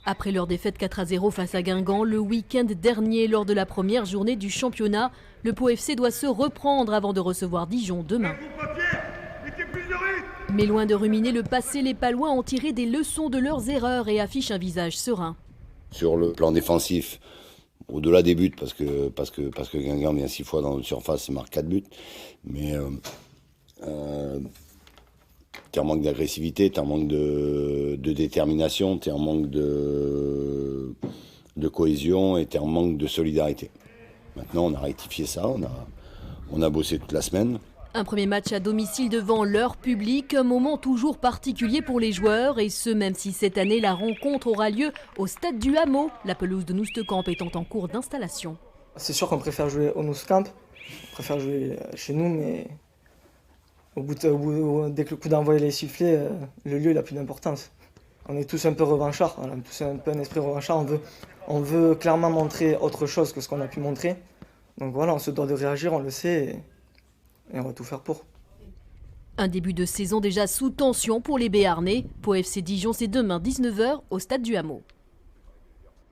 Après leur défaite 4-0 face à Guingamp le week-end dernier lors de la première journée du championnat, le Pau FC doit se reprendre avant de recevoir Dijon demain. Mais loin de ruminer le passé, les Palois ont tiré des leçons de leurs erreurs et affichent un visage serein. Sur le plan défensif, au-delà des buts, parce que Guingamp vient 6 fois dans notre surface et marque 4 buts, mais t'es en manque d'agressivité, t'es en manque de détermination, t'es en manque de cohésion et t'es en manque de solidarité. Maintenant, on a rectifié ça, on a bossé toute la semaine. Un premier match à domicile devant leur public, un moment toujours particulier pour les joueurs, et ce même si cette année la rencontre aura lieu au stade du Hameau, la pelouse de Noustecamp étant en cours d'installation. C'est sûr qu'on préfère jouer au Noustecamp, on préfère jouer chez nous, mais dès que le coup d'envoi est sifflé, le lieu n'a plus d'importance. On est tous un peu revanchards, on a tous un peu un esprit revanchard, on veut clairement montrer autre chose que ce qu'on a pu montrer. Donc voilà, on se doit de réagir, on le sait, et on va tout faire pour. Un début de saison déjà sous tension pour les Béarnais. Pau FC Dijon, c'est demain 19 h au stade du Hameau.